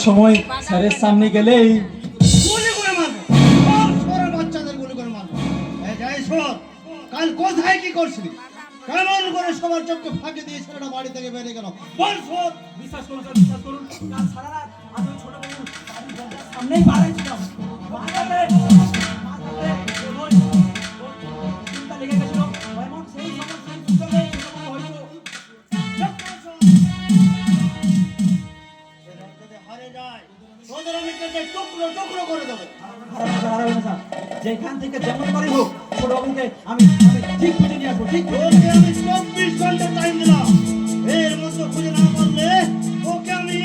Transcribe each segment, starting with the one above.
সময় স্যারের সামনে গেলেই গুলি করে মারবো। সরের বাচ্চাদের গুলি করে মারবো। এই যাই সর, কাল কোথায় কি করছিলি? কেমন করে সবার চোখকে ফাঁকি দিয়ে ছেলেটা বাড়ি থেকে বেরিয়ে গেল? বল সর। বিশ্বাস করুন স্যার, বিশ্বাস করুন, কাল সারা রাত আমি ওই ছোট বাবুর বাড়ির দরজার সামনেই দাঁড়িয়েছিলাম। মাথাতে ওই চিন্তা লেগে গেছিল, এমন সেই সময় সেই সুযোগে এরকম হয়তো। যদি হারে যায় তোদের আমি কেটে টুকরো টুকরো করে দেবো। যেখান থেকে যেমন করে হোক ছোট বাবুকে আমি ঠিক খুঁজে নিয়ে আসবো। ঠিক ওকে আমি 24 ঘন্টা টাইম দিলাম, এর মধ্যে খুঁজে না পারলে ওকে আমি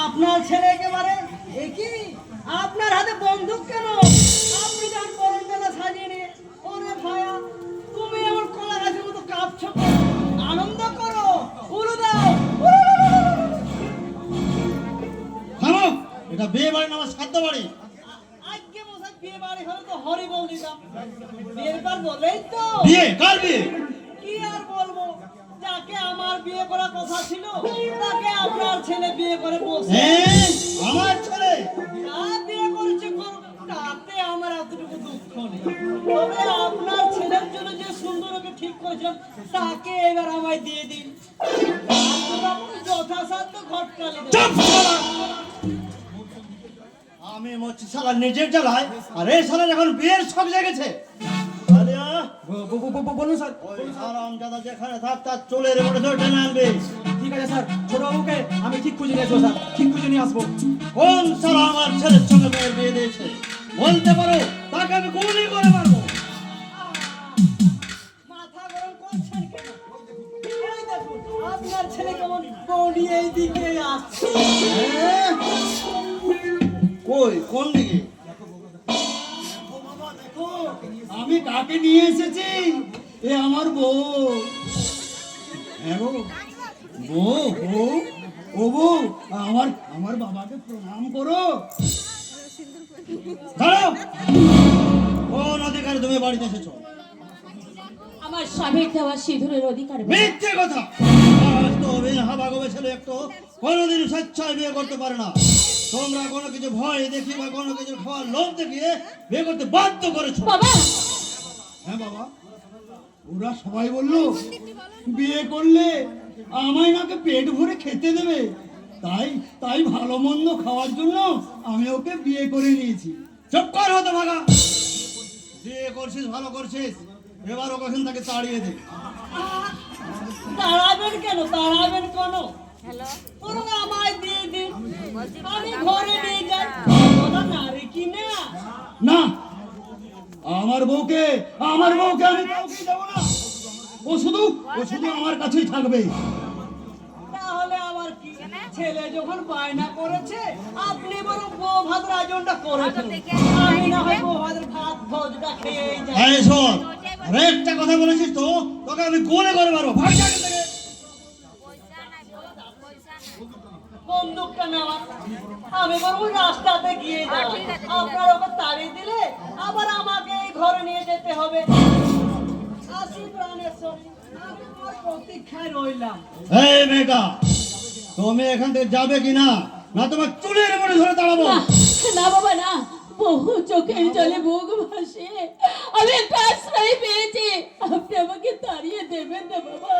আপনার ছেলে একেবারে একই, আপনার হাতে বন্দুক কেন? আপনি যখন করমডালা সাজিয়ে নিয়ে, ওরে ভায়া তুমি আমার কলা গাছের মতো কাঁপছো কেন? আনন্দ করো, উড়ো দাও। থামো। এটা বিয়ে বাড়ি না আমার শ্রাদ্ধ বাড়ি। আজকে মশাই বিয়ে বাড়ি হলে তো হরি বল দিতাম, বিয়ের পর বলেই তো। বিয়ে কার বিয়ে? কি আর বলবো, যাকে আমার বিয়ে করার কথা ছিল তাকে আপনার ছেলে বিয়ে করে বসে। আমার ছেলে তা বিয়ে করেছে করুক, তাতে আমার এতটুকু দুঃখ নেই। তবে আপনার ছেলের জন্য যে সুন্দরকে ঠিক করেছিলাম তাকে এবার আমায় দিয়ে দিন, যথাসাধ্য ঘটকালি দেব। চুপ শালা! আমি মরছি শালা নিজের জ্বালায়, আর এই শালা এখন বিয়ের সব জেগেছে। আলিয়া, বলুন স্যার। ওই হারামজাদা যেখানে থাক তার চুলের উপরে ধরে টেনে আনবি। ঠিক আছে স্যার, ছোট বাবুকে আমি ঠিক খুঁজে নিয়ে আসবো স্যার, ঠিক খুঁজে নিয়ে আসবো। কোন শালা আমার ছেলের সঙ্গে মেয়ের বিয়ে দিয়েছে বলতে পারো, তাকে আমি গুলি করে মারবো। মাথা গরম করছেন কেন? ওই দেখুন, আপনার ছেলে কেমন বডি এই দিকে আসছে। কই কোন দিকে? আমি কাকে নিয়ে এসেছি? এ আমার বউ। হ্যাঁ গো, বউ বউ, ও বউ, আমার আমার বাবাকে প্রণাম করো। দাঁড়াও, কোন অধিকারে তুমি বাড়িতে এসেছো? আমার স্বামীর দেওয়া সিঁদুরের অধিকার। মিথ্যে কথা। আজ তো হাবাগোবে ছেলে একটু কোনোদিন স্বেচ্ছায় বিয়ে করতে পারে না। তোমরা কোনো কিছু ভয় দেখিয়ে বা কোনো কিছু খাওয়ার লোভ দেখিয়ে বিয়ে করতে বাধ্য করেছো। বাবা, হ্যাঁ বাবা, ওরা সবাই বললো বিয়ে করলে আমায় নাকি পেট ভরে খেতে দেবে, তাই তাই ভালো মন্দ খাওয়ার জন্য আমি ওকে বিয়ে করে নিয়েছি। চুপ কর হতো ভাগা। বিয়ে করছিস ভালো করছিস, এবার ওকে ওখান থেকে তাড়িয়ে দে। দাঁড়াবেন কেন, দাঁড়াবেন কেন? ওরা আমায় দিয়ে দিন, আমি ঘরে নিয়ে যাই। কথা নারী কি না? না, আমার বউকে আমি কাউকে দেবো না। ও শুধু আমার কাছেই থাকবে। তাহলে আবার কি, ছেলে যখন বায়না করেছে আপনি বরং বউ ভাতের আয়োজনটা করে ফেলুন। আমি না হয় বউ ভাতের ভাত ভোজটা খেয়েই যাই। এই শোন, আর একটা কথা বলেছিস তো, তোকে আমি গোলে করে মারবো। ভাগ যা এখান থেকে। বন্দুকটা নেওয়া, আমি বরং ওই রাস্তাতে গিয়ে যাই। আপনার ওকে তাড়িয়ে দিলে আবার আমাকে এই ঘরে নিয়ে যেতে হবে। আসি প্রাণেশ্বর, আমি তোমার প্রতীক্ষায় রইলাম। এই মেয়েটা, তুমি এখান থেকে যাবে কি না, না তোমার চুলের উপরে ধরে দাঁড়াবো? না না বাবা না, বহু চোখের জলে বুক ভাসে আমি একটা আশ্রয় পেয়েছি, আপনি আমাকে তাড়িয়ে দেবেন না বাবা।